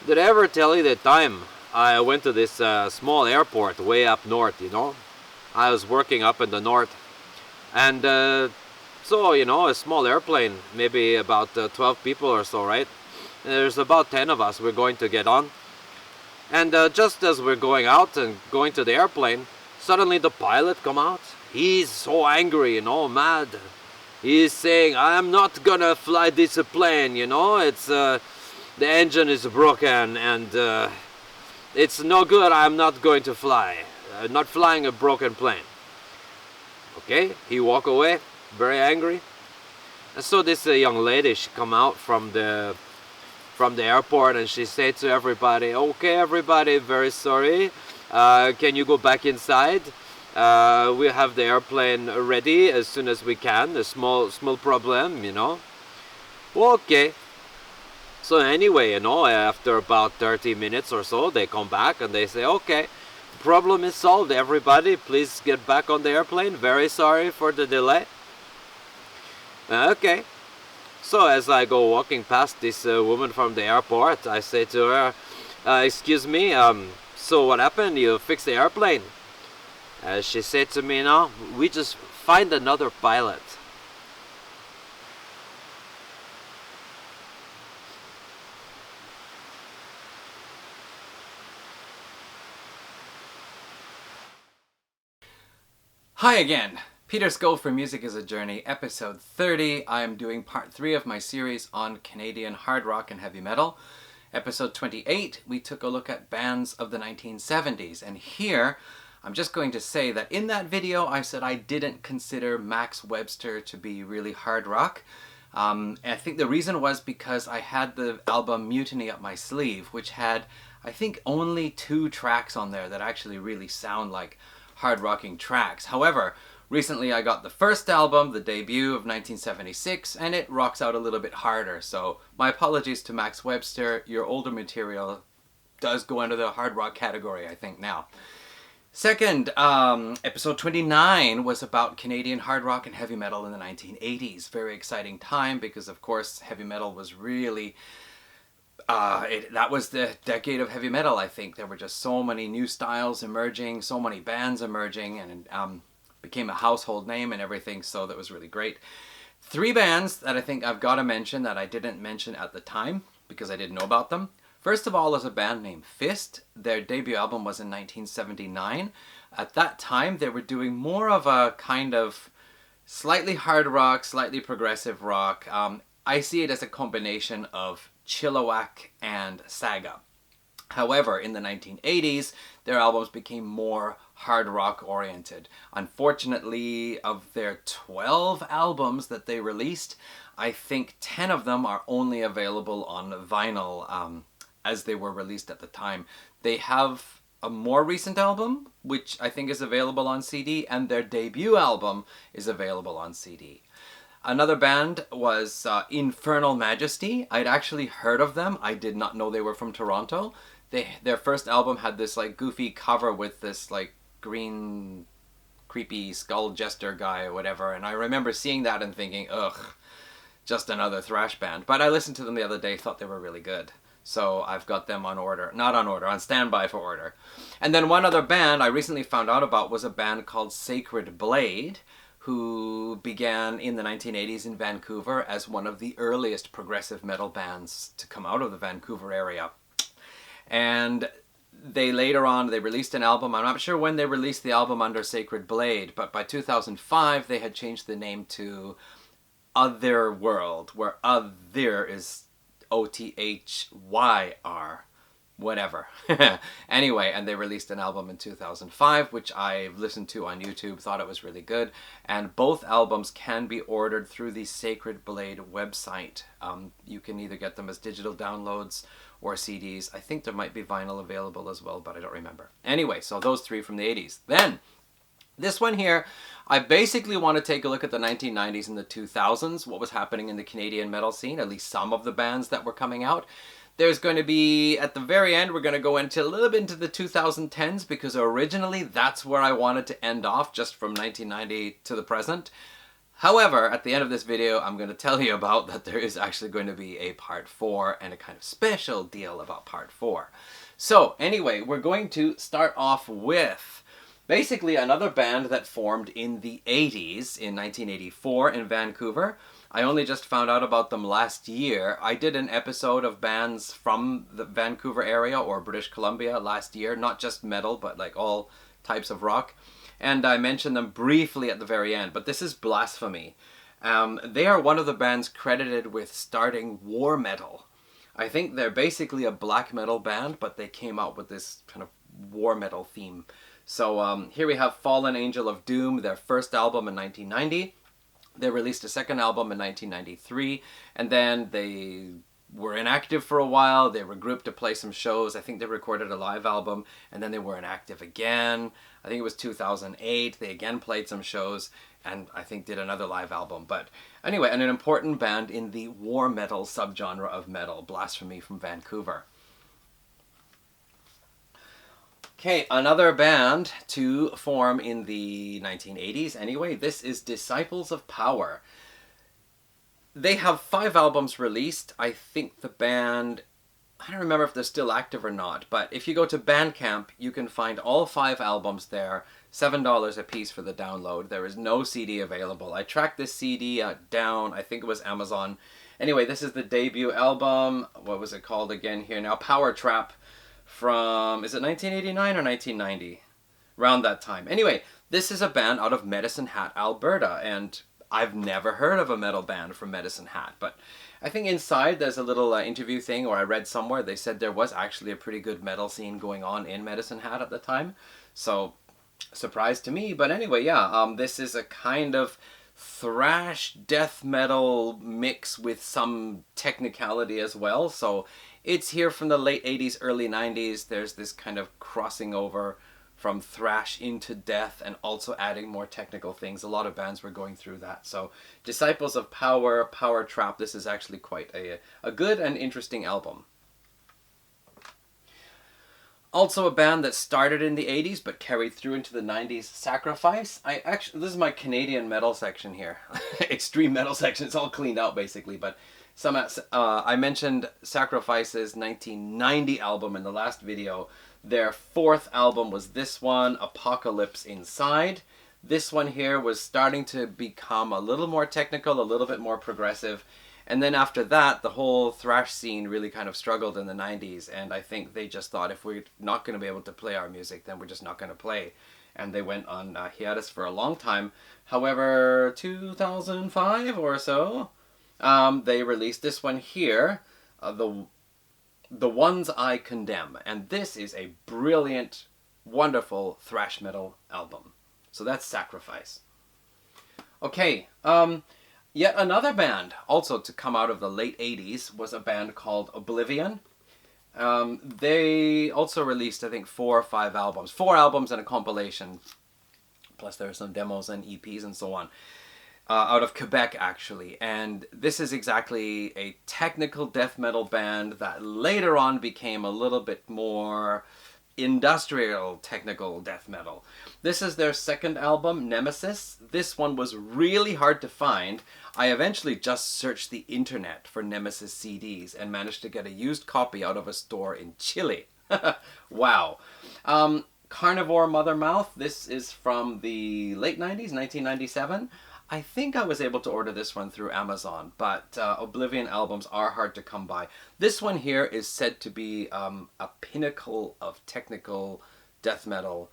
Did I ever tell you the time I went to this small airport way up north, you know? I was working up in the north. And so, you know, a small airplane, maybe about 12 people or so, right? And there's about 10 of us we're going to get on. And just as we're going out and going to the airplane, suddenly the pilot come out. He's so angry, you know, mad. He's saying, I'm not gonna fly this plane, you know, it's the engine is broken and it's no good, I'm not going to fly. Not flying a broken plane. Okay, he walk away, very angry. And so this young lady, she come out from the airport and she said to everybody, okay everybody, very sorry, can you go back inside? We have the airplane ready as soon as we can, a small problem, you know. Well, okay. So anyway, you know, after about 30 minutes or so, they come back and they say, okay, problem is solved, everybody, please get back on the airplane, very sorry for the delay. Okay. So as I go walking past this woman from the airport, I say to her, excuse me, so what happened? You fixed the airplane? She said to me, no, we just find another pilot. Hi again! Peter Skull for Music is a Journey, episode 30. I am doing part 3 of my series on Canadian hard rock and heavy metal. Episode 28, we took a look at bands of the 1970s, and here I'm just going to say that in that video I said I didn't consider Max Webster to be really hard rock. And I think the reason was because I had the album Mutiny up my sleeve, which had, I think, only 2 tracks on there that actually really sound like hard rocking tracks. However, recently I got the first album, the debut of 1976, and it rocks out a little bit harder. So my apologies to Max Webster. Your older material does go under the hard rock category, I think, now. Second, episode 29 was about Canadian hard rock and heavy metal in the 1980s. Very exciting time because, of course, heavy metal was really... that was the decade of heavy metal, I think. There were just so many new styles emerging, so many bands emerging, and became a household name and everything, so that was really great. 3 bands that I think I've got to mention that I didn't mention at the time, because I didn't know about them. First of all is a band named Fist. Their debut album was in 1979. At that time, they were doing more of a kind of slightly hard rock, slightly progressive rock. I see it as a combination of Chilliwack and Saga. However, in the 1980s, their albums became more hard rock oriented. Unfortunately, of their 12 albums that they released, I think 10 of them are only available on vinyl as they were released at the time. They have a more recent album, which I think is available on CD, and their debut album is available on CD. Another band was Infernal Majesty. I'd actually heard of them. I did not know they were from Toronto. Their first album had this like goofy cover with this like green creepy skull jester guy or whatever, and I remember seeing that and thinking, ugh, just another thrash band. But I listened to them the other day, thought they were really good. So I've got them on order. Not on order, on standby for order. And then one other band I recently found out about was a band called Sacred Blade, who began in the 1980s in Vancouver as one of the earliest progressive metal bands to come out of the Vancouver area. And they later on, they released an album. I'm not sure when they released the album under Sacred Blade, but by 2005 they had changed the name to Other World, where Other is O-T-H-Y-R. Whatever. Anyway, and they released an album in 2005, which I've listened to on YouTube, thought it was really good. And both albums can be ordered through the Sacred Blade website. You can either get them as digital downloads or CDs. I think there might be vinyl available as well, but I don't remember. Anyway, so those 3 from the 80s. Then, this one here, I basically want to take a look at the 1990s and the 2000s, what was happening in the Canadian metal scene, at least some of the bands that were coming out. There's going to be, at the very end, we're going to go into a little bit into the 2010s, because originally that's where I wanted to end off, just from 1990 to the present. However, at the end of this video, I'm going to tell you about that there is actually going to be a part 4 and a kind of special deal about part 4. So anyway, we're going to start off with basically another band that formed in the 80s, in 1984 in Vancouver. I only just found out about them last year. I did an episode of bands from the Vancouver area or British Columbia last year, not just metal, but like all types of rock. And I mentioned them briefly at the very end, but this is Blasphemy. They are one of the bands credited with starting war metal. I think they're basically a black metal band, but they came out with this kind of war metal theme. So here we have Fallen Angel of Doom, their first album in 1990. They released a second album in 1993, and then they were inactive for a while. They regrouped to play some shows. I think they recorded a live album, and then they were inactive again. I think it was 2008. They again played some shows, and I think did another live album. But anyway, and an important band in the war metal subgenre of metal, Blasphemy from Vancouver. Okay, another band to form in the 1980s anyway. This is Disciples of Power. They have 5 albums released. I think the band, I don't remember if they're still active or not, but if you go to Bandcamp, you can find all 5 albums there, $7 a piece for the download. There is no CD available. I tracked this CD down, I think it was Amazon. Anyway, this is the debut album. What was it called again here now? Power Trap from, is it 1989 or 1990? Around that time. Anyway, this is a band out of Medicine Hat, Alberta, and I've never heard of a metal band from Medicine Hat, but I think inside there's a little interview thing, or I read somewhere they said there was actually a pretty good metal scene going on in Medicine Hat at the time. So, surprise to me. But anyway, yeah, this is a kind of thrash death metal mix with some technicality as well. So it's here from the late 80s, early 90s. There's this kind of crossing over from thrash into death and also adding more technical things. A lot of bands were going through that. So Disciples of Power, Power Trap, this is actually quite a good and interesting album. Also a band that started in the 80s but carried through into the 90s, Sacrifice. This is my Canadian metal section here. Extreme metal section. It's all cleaned out basically, but I mentioned Sacrifice's 1990 album in the last video. Their 4th album was this one, Apocalypse Inside. This one here was starting to become a little more technical, a little bit more progressive. And then after that, the whole thrash scene really kind of struggled in the 90s. And I think they just thought if we're not going to be able to play our music, then we're just not going to play. And they went on hiatus for a long time. However, 2005 or so, they released this one here, The Ones I Condemn, and this is a brilliant, wonderful thrash metal album. So that's Sacrifice. Okay, yet another band, also to come out of the late 80s, was a band called Oblivion. They also released, I think, 4 or 5 albums. 4 albums and a compilation, plus there are some demos and EPs and so on. Out of Quebec, actually. And this is exactly a technical death metal band that later on became a little bit more industrial technical death metal. This is their 2nd album, Nemesis. This one was really hard to find. I eventually just searched the internet for Nemesis CDs and managed to get a used copy out of a store in Chile. Wow. Carnivore Mother Mouth. This is from the late 90s, 1997. I think I was able to order this one through Amazon, but Oblivion albums are hard to come by. This one here is said to be a pinnacle of technical death metal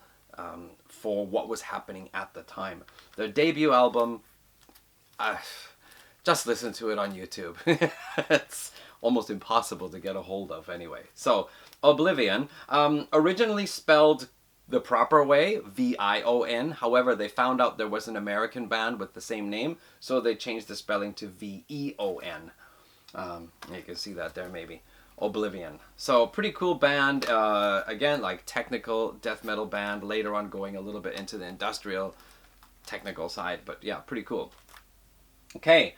for what was happening at the time. Their debut album, just listen to it on YouTube. It's almost impossible to get a hold of anyway. So, Oblivion, originally spelled the proper way, V-I-O-N. However, they found out there was an American band with the same name, so they changed the spelling to V-E-O-N. You can see that there maybe. Oblivion. So, pretty cool band. Again, like technical death metal band, later on going a little bit into the industrial technical side, but yeah, pretty cool. Okay,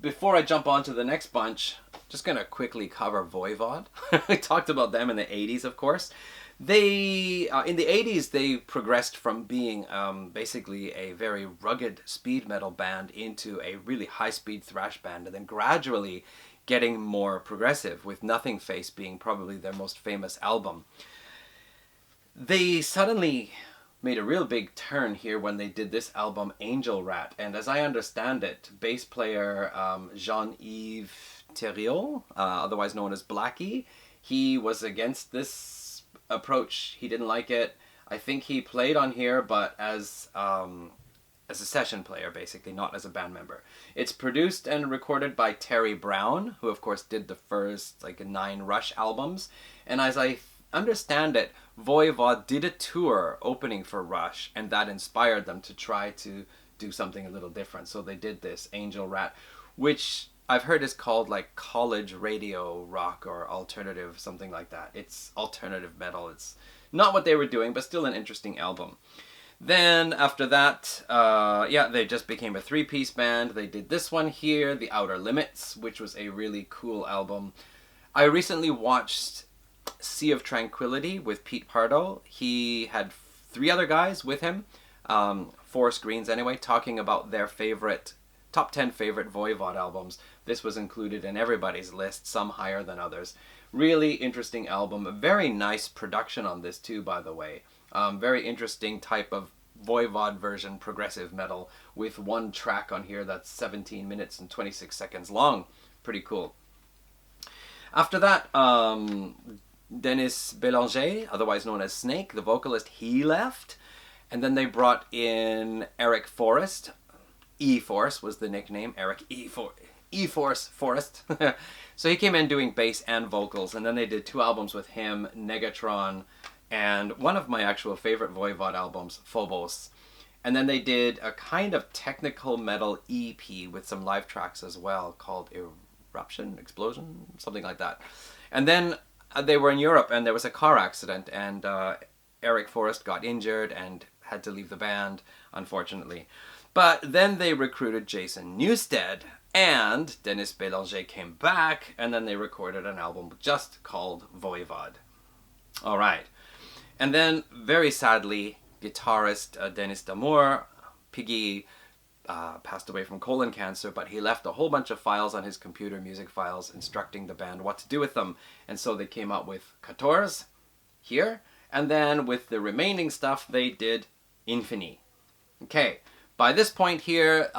before I jump on to the next bunch, just going to quickly cover Voivod. I talked about them in the 80s, of course. They, in the 80s, they progressed from being basically a very rugged speed metal band into a really high-speed thrash band, and then gradually getting more progressive, with Nothing Face being probably their most famous album. They suddenly made a real big turn here when they did this album, Angel Rat, and as I understand it, bass player Jean-Yves Thériault, otherwise known as Blackie, he was against this approach. He didn't like it. I think he played on here, but as a session player, basically, not as a band member. It's produced and recorded by Terry Brown, who of course did the first 9 Rush albums, and as I understand it, Voivod did a tour opening for Rush, and that inspired them to try to do something a little different. So they did this Angel Rat, which I've heard is called college radio rock or alternative, something like that. It's alternative metal. It's not what they were doing, but still an interesting album. Then after that, they just became a 3-piece band. They did this one here, The Outer Limits, which was a really cool album. I recently watched Sea of Tranquility with Pete Pardo. He had 3 other guys with him, 4 screens anyway, talking about their top 10 favorite Voivod albums. This was included in everybody's list, some higher than others. Really interesting album. A very nice production on this too, by the way. Very interesting type of Voivod version progressive metal with 1 track on here that's 17 minutes and 26 seconds long. Pretty cool. After that, Denis Bélanger, otherwise known as Snake, the vocalist, he left. And then they brought in Eric Forrest. E-Force was the nickname. Eric E-Force Forrest. So he came in doing bass and vocals. And then they did 2 albums with him, Negatron, and one of my actual favorite Voivod albums, Phobos. And then they did a kind of technical metal EP with some live tracks as well, called Eruption, Explosion, something like that. And then they were in Europe, and there was a car accident, and Eric Forrest got injured and had to leave the band, unfortunately. But then they recruited Jason Newsted, and Denis Bélanger came back, and then they recorded an album just called Voivod. All right. And then, very sadly, guitarist Denis Damour, Piggy, passed away from colon cancer, but he left a whole bunch of files on his computer, music files, instructing the band what to do with them. And so they came out with 14 here, and then with the remaining stuff, they did Infini. Okay, by this point here,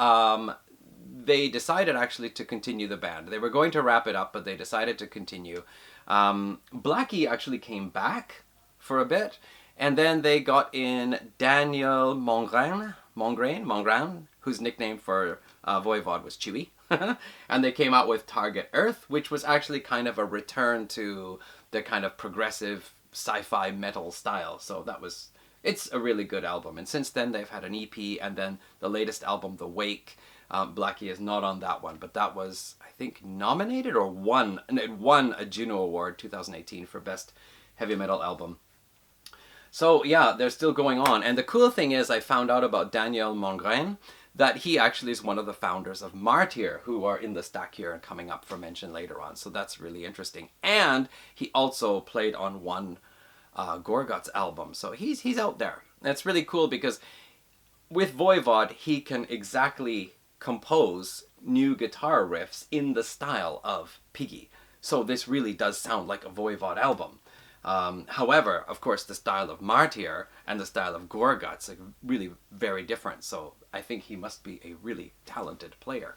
they decided actually to continue the band. They were going to wrap it up, but they decided to continue. Blackie actually came back for a bit, and then they got in Daniel Mongrain, whose nickname for Voivod was Chewy. And they came out with Target Earth, which was actually kind of a return to the kind of progressive sci-fi metal style. So it's a really good album. And since then they've had an EP, and then the latest album, The Wake. Blackie is not on that one, but that was, I think, nominated or won. And it won a Juno Award 2018 for Best Heavy Metal Album. So yeah, they're still going on. And the cool thing is, I found out about Daniel Mongrain, that he actually is one of the founders of Martyr, who are in the stack here and coming up for mention later on. So that's really interesting. And he also played on one Gorguts album. So he's out there. And it's really cool because with Voivod, he can exactly compose new guitar riffs in the style of Piggy. So this really does sound like a Voivod album. However, of course, the style of Martyr and the style of Gorguts are really very different. So I think he must be a really talented player.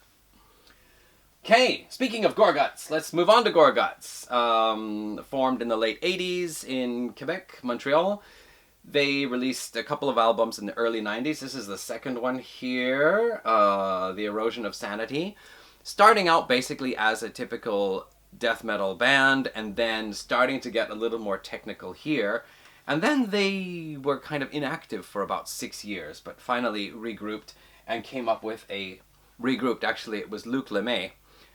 Okay, speaking of Gorguts, let's move on to Gorguts. Formed in the late 80s in Quebec, Montreal. They released a couple of albums in the early 90s. This is the second one here, The Erosion of Sanity. Starting out basically as a typical death metal band, and then starting to get a little more technical here. And then they were kind of inactive for about 6 years, but finally regrouped and came up with actually it was Luc Lemay,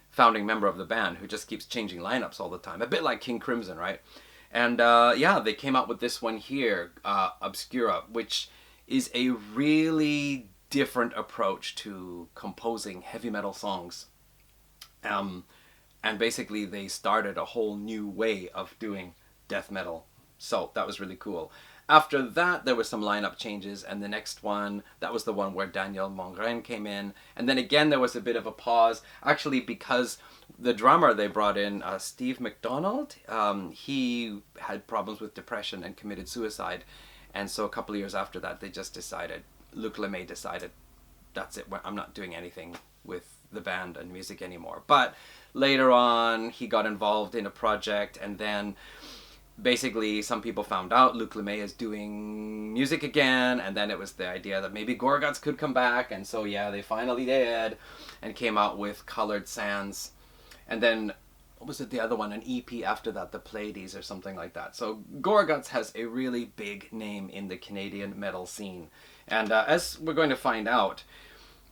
founding member of the band, who just keeps changing lineups all the time. A bit like King Crimson, right? And they came out with this one here, Obscura, which is a really different approach to composing heavy metal songs. And basically they started a whole new way of doing death metal. So that was really cool. After that, there were some lineup changes, and the next one, that was the one where Daniel Mongrain came in. And then again, there was a bit of a pause, actually, because the drummer they brought in, Steve McDonald, he had problems with depression and committed suicide. And so a couple of years after that, they just decided, Luc Lemay decided, that's it, I'm not doing anything with the band and music anymore. But later on, he got involved in a project, and then basically some people found out Luc Lemay is doing music again, and then it was the idea that maybe Gorguts could come back, and so yeah, they finally did, and came out with Colored Sands. And then, what was it, the other one, an EP after that, the Pleiades or something like that. So Gorguts has a really big name in the Canadian metal scene. And as we're going to find out,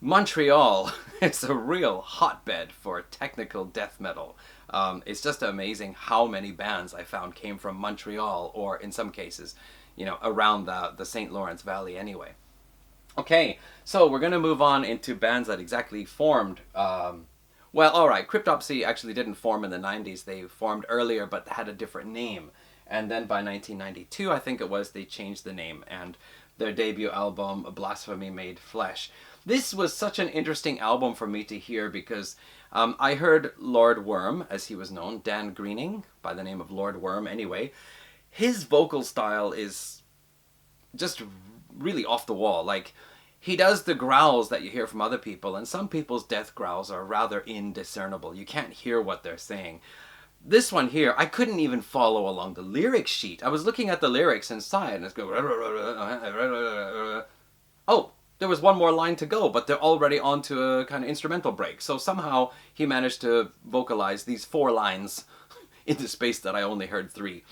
Montreal is a real hotbed for technical death metal. It's just amazing how many bands I found came from Montreal, or in some cases, around the St. Lawrence Valley anyway. Okay, so we're going to move on into bands that exactly formed. Well, alright, Cryptopsy actually didn't form in the 90s. They formed earlier, but had a different name. And then by 1992, I think it was, they changed the name, and their debut album, Blasphemy Made Flesh. This was such an interesting album for me to hear because I heard Lord Worm, as he was known, Dan Greening, by the name of Lord Worm anyway. His vocal style is just really off the wall. Like, he does the growls that you hear from other people, and some people's death growls are rather indiscernible. You can't hear what they're saying. This one here, I couldn't even follow along the lyric sheet. I was looking at the lyrics inside, and it's going... Oh, there was one more line to go, but they're already on to a kind of instrumental break. So somehow he managed to vocalize these 4 lines in the space that I only heard 3.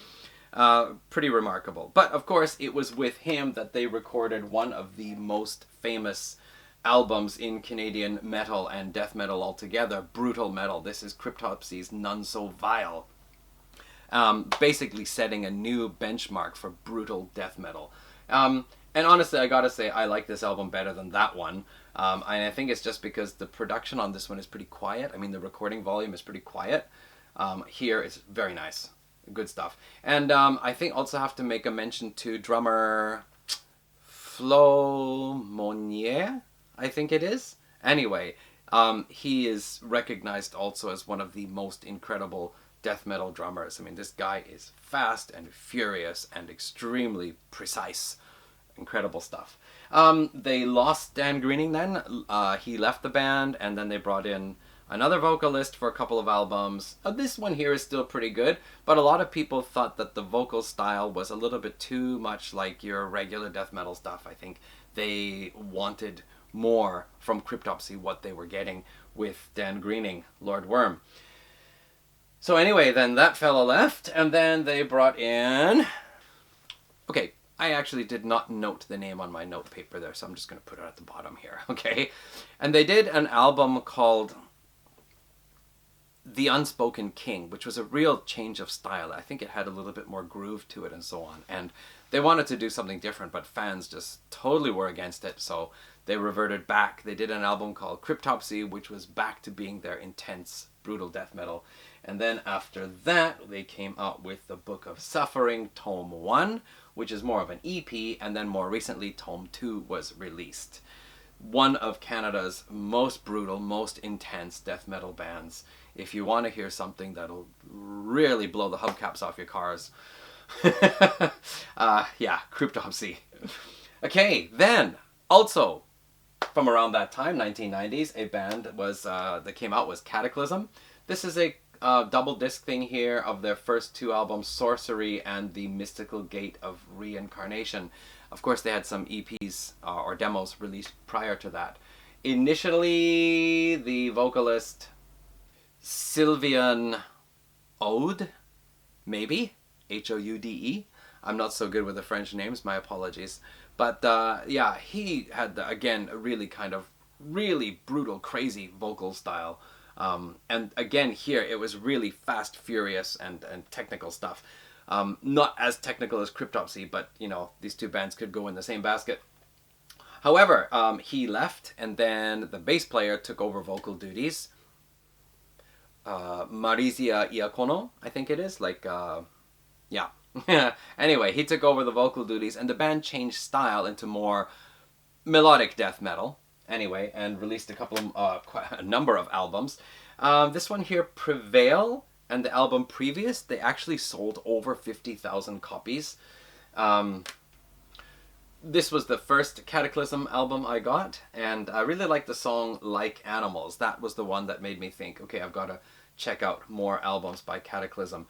Pretty remarkable. But of course, it was with him that they recorded one of the most famous albums in Canadian metal and death metal altogether, brutal metal. This is Cryptopsy's None So Vile. Basically setting a new benchmark for brutal death metal. And honestly, I gotta say, I like this album better than that one. And I think it's just because the production on this one is pretty quiet. I mean, the recording volume is pretty quiet. Here, it's very nice. Good stuff. And I think also have to make a mention to drummer Flo Mounier, I think it is. Anyway, he is recognized also as one of the most incredible death metal drummers. I mean, this guy is fast and furious and extremely precise. Incredible stuff. They lost Dan Greening then. He left the band, and then they brought in another vocalist for a couple of albums. This one here is still pretty good, but a lot of people thought that the vocal style was a little bit too much like your regular death metal stuff. I think they wanted more from Cryptopsy, what they were getting with Dan Greening, Lord Worm. So anyway, then that fella left, and then they brought in... Okay, I actually did not note the name on my note paper there, so I'm just going to put it at the bottom here, okay? And they did an album called The Unspoken King, which was a real change of style. I think it had a little bit more groove to it and so on. And they wanted to do something different, but fans just totally were against it, so they reverted back. They did an album called Cryptopsy, which was back to being their intense, brutal death metal. And then after that, they came out with the Book of Suffering, Tome 1, which is more of an EP, and then more recently, Tome 2 was released. One of Canada's most brutal, most intense death metal bands. If you want to hear something that'll really blow the hubcaps off your cars, yeah, Cryptopsy. Okay, then, also, from around that time, 1990s, a band was that came out was Kataklysm. This is a double disc thing here of their first 2 albums, Sorcery and The Mystical Gate of Reincarnation. Of course, they had some EPs or demos released prior to that. Initially, the vocalist Sylvian Aude, maybe, H-O-U-D-E. I'm not so good with the French names, my apologies. But yeah, he had, again, a really kind of really brutal, crazy vocal style. And again, here, it was really fast, furious, and technical stuff. Not as technical as Cryptopsy, but, you know, these 2 bands could go in the same basket. However, he left, and then the bass player took over vocal duties. Marizia Iacono, I think it is. Yeah. Anyway, he took over the vocal duties, and the band changed style into more melodic death metal. Anyway, and released a number of albums. This one here, Prevail, and the album previous, they actually sold over 50,000 copies. This was the first Kataklysm album I got, and I really liked the song Like Animals. That was the one that made me think, okay, I've got to check out more albums by Kataklysm.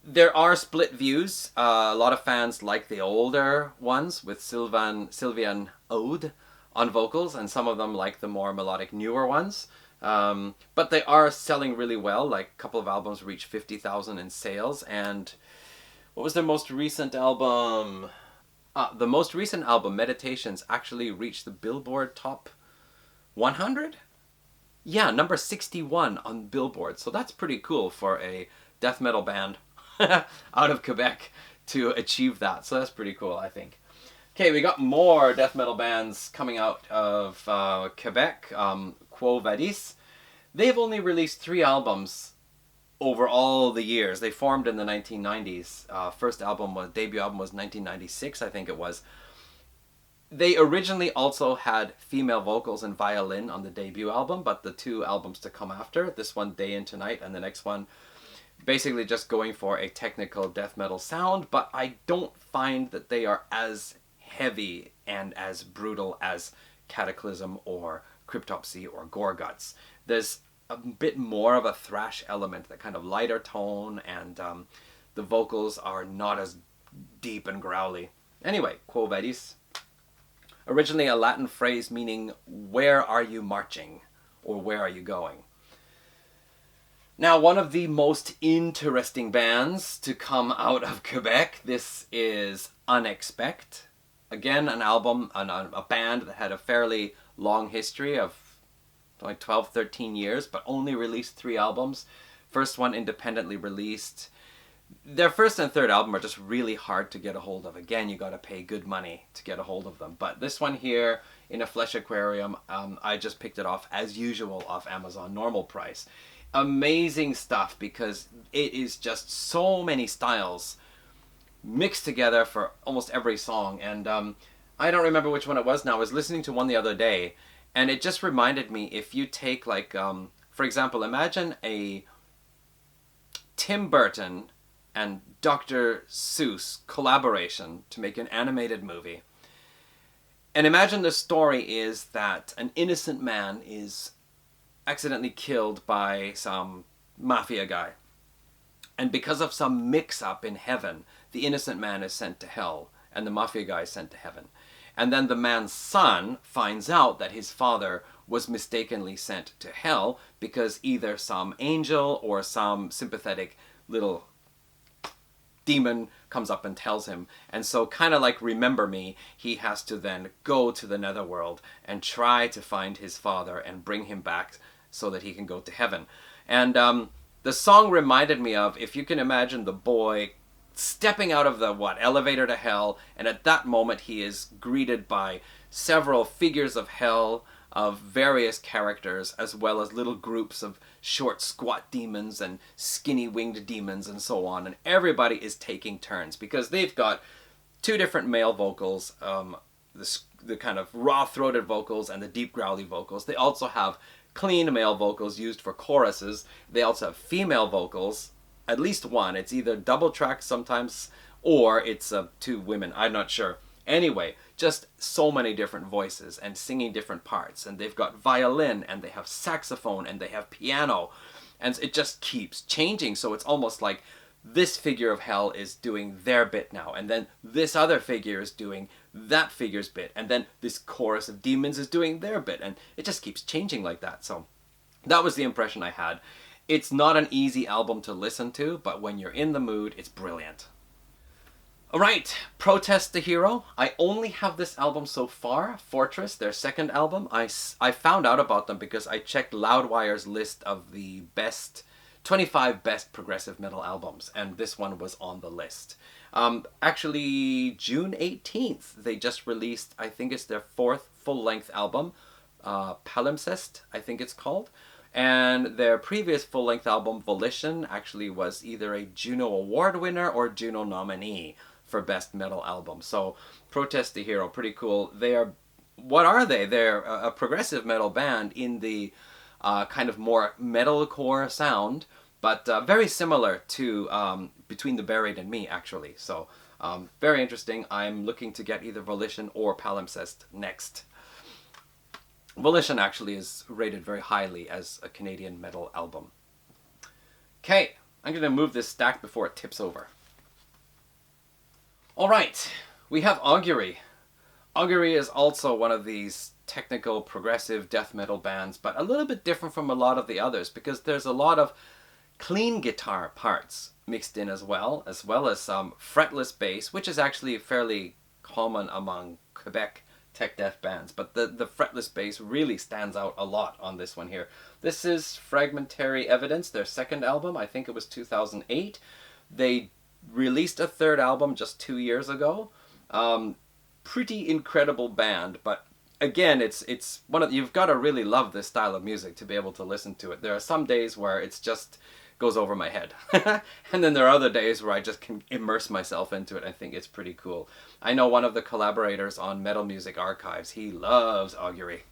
There are split views. A lot of fans like the older ones with Sylvian Ode on vocals, and some of them like the more melodic newer ones. But they are selling really well. Like a couple of albums reached 50,000 in sales. And what was their most recent album? The most recent album, Meditations, actually reached the Billboard Top 100? Yeah, number 61 on Billboard. So that's pretty cool for a death metal band out of Quebec to achieve that. So that's pretty cool, I think. Okay, we got more death metal bands coming out of Quebec. Quo Vadis. They've only released 3 albums over all the years. They formed in the 1990s. Debut album was 1996, I think it was. They originally also had female vocals and violin on the debut album, but the 2 albums to come after, this one Day and Tonight and the next one, basically just going for a technical death metal sound, but I don't find that they are as heavy and as brutal as Kataklysm or Cryptopsy or Gorguts. There's a bit more of a thrash element, that kind of lighter tone, and the vocals are not as deep and growly. Anyway, Quo Vadis. Originally a Latin phrase meaning, where are you marching? Or where are you going? Now, one of the most interesting bands to come out of Quebec, this is Unexpect. Again, an album, a band that had a fairly long history of like 12, 13 years, but only released 3 albums. First one independently released. Their first and third album are just really hard to get a hold of. Again, you got to pay good money to get a hold of them. But this one here, In a Flesh Aquarium, I just picked it off, as usual, off Amazon, normal price. Amazing stuff, because it is just so many styles mixed together for almost every song. And I don't remember which one it was now. I was listening to one the other day, and it just reminded me, if you take, like, for example, imagine a Tim Burton and Dr. Seuss collaboration to make an animated movie. And imagine the story is that an innocent man is accidentally killed by some mafia guy. And because of some mix-up in heaven, the innocent man is sent to hell, and the mafia guy is sent to heaven. And then the man's son finds out that his father was mistakenly sent to hell because either some angel or some sympathetic little demon comes up and tells him. And so, kind of like Remember Me, he has to then go to the netherworld and try to find his father and bring him back so that he can go to heaven. And the song reminded me of, if you can imagine the boy stepping out of the elevator to hell, and at that moment he is greeted by several figures of hell of various characters, as well as little groups of short squat demons and skinny winged demons and so on, and everybody is taking turns because they've got 2 different male vocals, the kind of raw throated vocals and the deep growly vocals. They also have clean male vocals used for choruses. They also have female vocals, at least one. It's either double track sometimes, or it's 2 women. I'm not sure. Anyway, just so many different voices and singing different parts. And they've got violin, and they have saxophone, and they have piano. And it just keeps changing. So it's almost like this figure of hell is doing their bit now. And then this other figure is doing that figure's bit. And then this chorus of demons is doing their bit. And it just keeps changing like that. So that was the impression I had. It's not an easy album to listen to, but when you're in the mood, it's brilliant. Alright, Protest the Hero. I only have this album so far, Fortress, their second album. I found out about them because I checked Loudwire's list of the 25 best progressive metal albums, and this one was on the list. Actually, June 18th, they just released, I think it's their 4th full-length album, Palimpsest, I think it's called. And their previous full-length album, Volition, actually was either a Juno Award winner or Juno nominee for Best Metal Album. So, Protest the Hero, pretty cool. They are, what are they? They're a progressive metal band in the kind of more metalcore sound, but very similar to Between the Buried and Me, actually. So, very interesting. I'm looking to get either Volition or Palimpsest next. Volition actually is rated very highly as a Canadian metal album. Okay, I'm going to move this stack before it tips over. Alright, we have Augury. Augury is also one of these technical, progressive death metal bands, but a little bit different from a lot of the others because there's a lot of clean guitar parts mixed in as well as some fretless bass, which is actually fairly common among Quebec tech death bands, but the fretless bass really stands out a lot on this one here. This is Fragmentary Evidence, their second album. I think it was 2008. They released a third album just 2 years ago. Pretty incredible band, but again, it's one of, you've got to really love this style of music to be able to listen to it. There are some days where it's just goes over my head. And then there are other days where I just can immerse myself into it. I think it's pretty cool. I know one of the collaborators on Metal Music Archives. He loves Augury.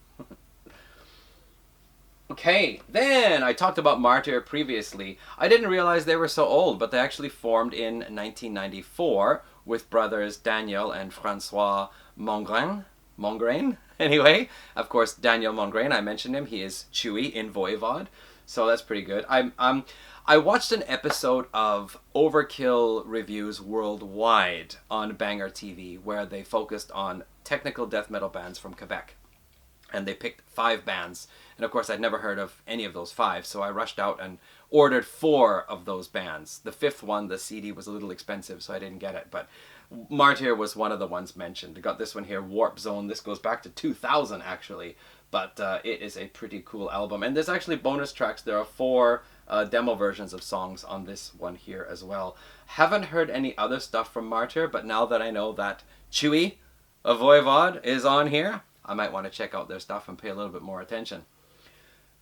Okay, then I talked about Martyr previously. I didn't realize they were so old, but they actually formed in 1994 with brothers Daniel and Francois Mongrain. Anyway, of course, Daniel Mongrain, I mentioned him. He is Chewy in Voivod. So that's pretty good. I watched an episode of Overkill Reviews Worldwide on Banger TV where they focused on technical death metal bands from Quebec. And they picked 5 bands. And of course, I'd never heard of any of those 5, so I rushed out and ordered 4 of those bands. The 5th one, the CD, was a little expensive, so I didn't get it. But Martyr was one of the ones mentioned. I got this one here, Warp Zone. This goes back to 2000, actually. But it is a pretty cool album. And there's actually bonus tracks. There are 4 demo versions of songs on this one here as well. Haven't heard any other stuff from Martyr, but now that I know that Chewy of Voivod is on here, I might want to check out their stuff and pay a little bit more attention.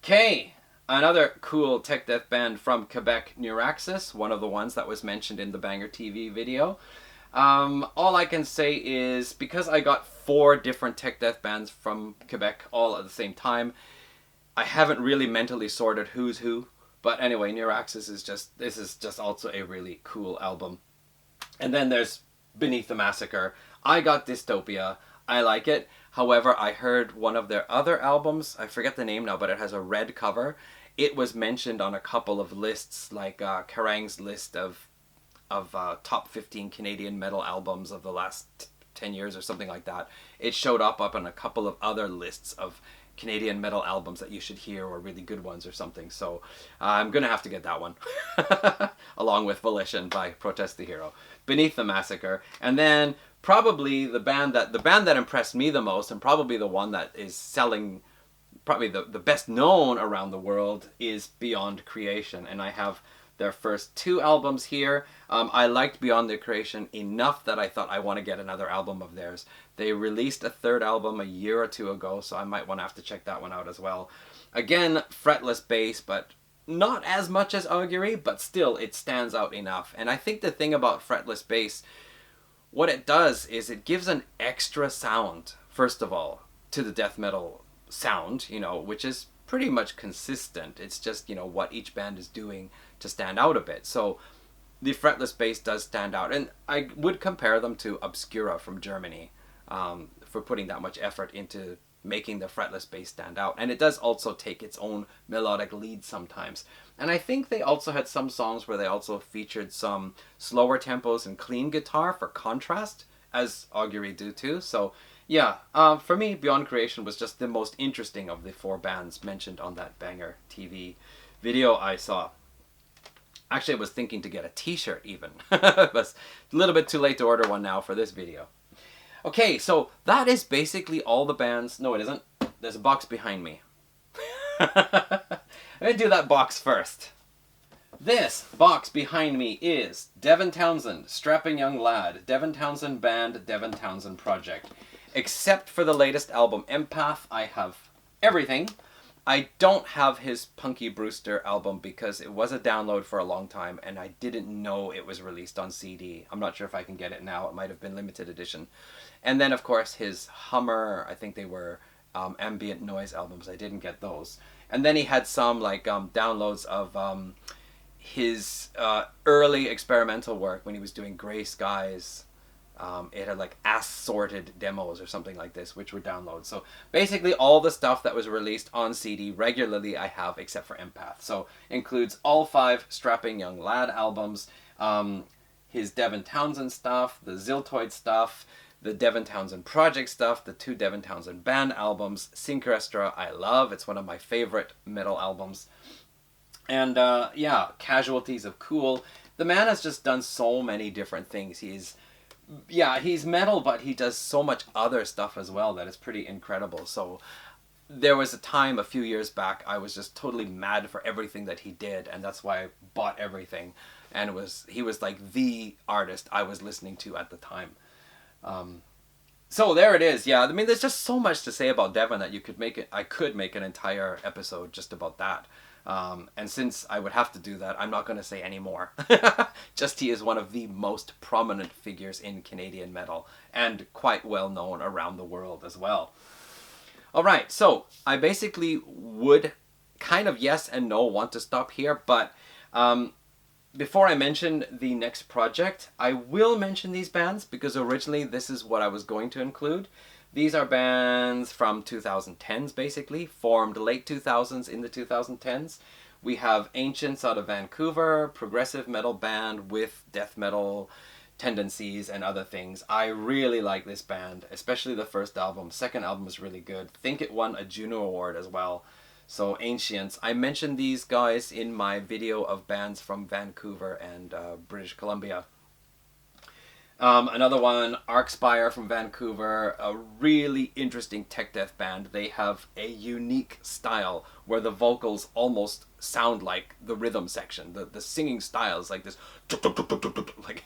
Okay, another cool tech death band from Quebec, Neuraxis, one of the ones that was mentioned in the Banger TV video. All I can say is, because I got 4 different tech death bands from Quebec all at the same time, I haven't really mentally sorted who's who. But anyway, Neuraxis is this is just also a really cool album. And then there's Beneath the Massacre. I got Dystopia. I like it. However, I heard one of their other albums, I forget the name now, but it has a red cover. It was mentioned on a couple of lists, like Kerrang's list of top 15 Canadian metal albums of the last 10 years or something like that. It showed up on a couple of other lists of Canadian metal albums that you should hear, or really good ones or something. So I'm going to have to get that one. Along with Volition by Protest the Hero. Beneath the Massacre. And then probably the band that impressed me the most, and probably the one that is selling probably the best known around the world, is Beyond Creation. And I have their first 2 albums here. I liked Beyond the Creation enough that I thought I want to get another album of theirs. They released a 3rd album a year or 2 ago, so I might want to have to check that one out as well. Again, fretless bass, but not as much as Augury, but still it stands out enough. And I think the thing about fretless bass, what it does is it gives an extra sound, first of all, to the death metal sound, which is pretty much consistent. It's just, what each band is doing to stand out a bit. So the fretless bass does stand out. And I would compare them to Obscura from Germany for putting that much effort into making the fretless bass stand out. And it does also take its own melodic lead sometimes. And I think they also had some songs where they also featured some slower tempos and clean guitar for contrast, as Augury do too. So yeah, for me, Beyond Creation was just the most interesting of the 4 bands mentioned on that Banger TV video I saw. Actually, I was thinking to get a t-shirt even. But it's a little bit too late to order one now for this video. Okay, so that is basically all the bands. No, it isn't. There's a box behind me. Let me do that box first. This box behind me is Devin Townsend, Strapping Young Lad, Devin Townsend Band, Devin Townsend Project. Except for the latest album, Empath, I have everything. I don't have his Punky Brewster album because it was a download for a long time and I didn't know it was released on CD. I'm not sure if I can get it now. It might have been limited edition. And then, of course, his Hummer, I think they were ambient noise albums. I didn't get those. And then he had some like downloads of his early experimental work when he was doing Gray Skies. It had like assorted demos or something like this, which were downloads. So basically all the stuff that was released on CD regularly I have, except for Empath. So includes all 5 Strapping Young Lad albums, his Devin Townsend stuff, the Ziltoid stuff, the Devin Townsend Project stuff, the 2 Devin Townsend Band albums, Syncrestra I love. It's one of my favorite metal albums. And yeah, Casualties of Cool. The man has just done so many different things. He's metal, but he does so much other stuff as well that is pretty incredible. So there was a time a few years back I was just totally mad for everything that he did, and that's why I bought everything. And he was like the artist I was listening to at the time. So there it is. Yeah, I mean, there's just so much to say about Devin that I could make an entire episode just about that. And since I would have to do that, I'm not going to say any more. Just he is one of the most prominent figures in Canadian metal and quite well known around the world as well. All right, so I basically would kind of yes and no want to stop here, but before I mention the next project, I will mention these bands because originally this is what I was going to include. These are bands from 2010s, basically, formed late 2000s in the 2010s. We have Ancients out of Vancouver, progressive metal band with death metal tendencies and other things. I really like this band, especially the first album. Second album was really good. I think it won a Juno Award as well. So Ancients. I mentioned these guys in my video of bands from Vancouver and British Columbia. Another one, Arcspire from Vancouver, a really interesting tech death band. They have a unique style where the vocals almost sound like the rhythm section. The singing style is like this, like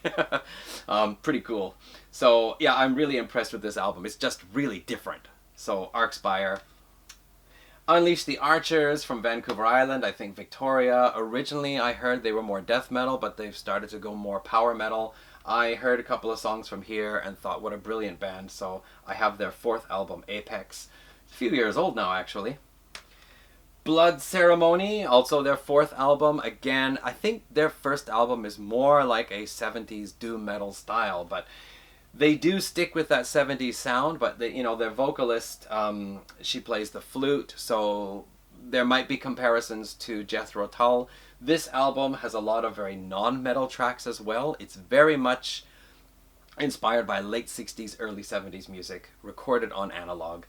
pretty cool. So yeah, I'm really impressed with this album. It's just really different. So Arcspire. Unleash the Archers from Vancouver Island, I think Victoria. Originally I heard they were more death metal, but they've started to go more power metal. I heard a couple of songs from here and thought, what a brilliant band. So I have their 4th album, Apex. It's a few years old now, actually. Blood Ceremony, also their 4th album. Again, I think their first album is more like a 70s doom metal style, but they do stick with that 70s sound, but they, their vocalist, she plays the flute, so there might be comparisons to Jethro Tull. This album has a lot of very non-metal tracks as well. It's very much inspired by late 60s, early 70s music, recorded on analog.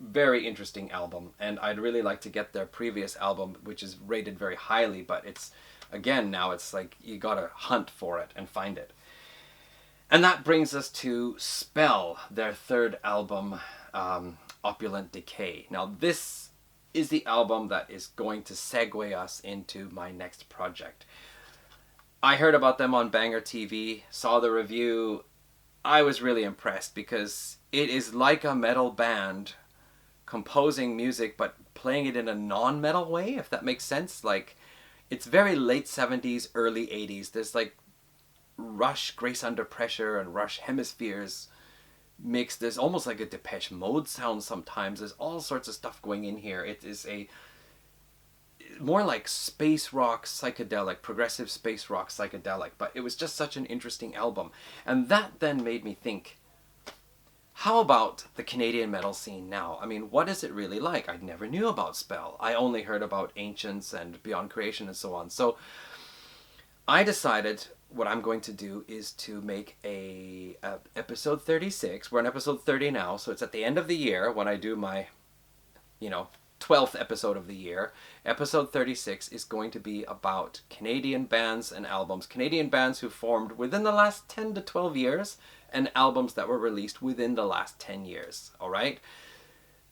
Very interesting album, and I'd really like to get their previous album, which is rated very highly, but it's, again, now it's like you gotta hunt for it and find it. And that brings us to Spell, their 3rd album, Opulent Decay. Now this is the album that is going to segue us into my next project. I heard about them on Banger TV, saw the review. I was really impressed because it is like a metal band composing music but playing it in a non-metal way, if that makes sense. Like, it's very late 70s, early 80s. There's like Rush, Grace Under Pressure, and Rush Hemispheres mixed. There's almost like a Depeche Mode sound sometimes. There's all sorts of stuff going in here. It is a more like space rock psychedelic, progressive space rock psychedelic, but it was just such an interesting album. And that then made me think, how about the Canadian metal scene now? I mean, what is it really like? I never knew about Spell. I only heard about Ancients and Beyond Creation and so on. So I decided what I'm going to do is to make a episode 36. We're on episode 30 now, so it's at the end of the year when I do my, 12th episode of the year. Episode 36 is going to be about Canadian bands and albums. Canadian bands who formed within the last 10 to 12 years and albums that were released within the last 10 years, all right?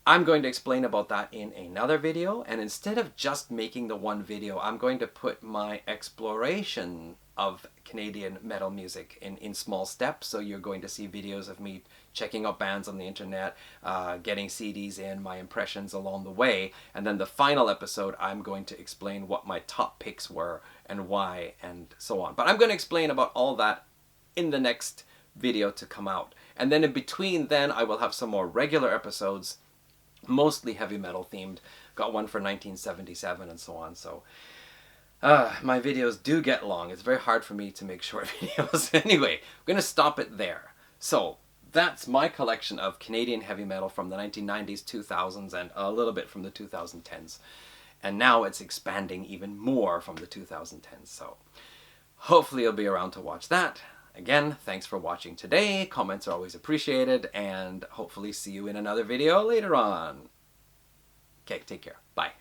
I'm going to explain about that in another video, and instead of just making the one video, I'm going to put my exploration of Canadian metal music in small steps. So you're going to see videos of me checking out bands on the internet, getting CDs in, my impressions along the way, and then the final episode I'm going to explain what my top picks were and why and so on. But I'm going to explain about all that in the next video to come out. And then in between then I will have some more regular episodes, mostly heavy metal themed. Got one for 1977 and so on. So my videos do get long. It's very hard for me to make short videos. Anyway, I'm going to stop it there. So that's my collection of Canadian heavy metal from the 1990s, 2000s, and a little bit from the 2010s. And now it's expanding even more from the 2010s. So hopefully you'll be around to watch that. Again, thanks for watching today. Comments are always appreciated, and hopefully see you in another video later on. Okay, take care. Bye.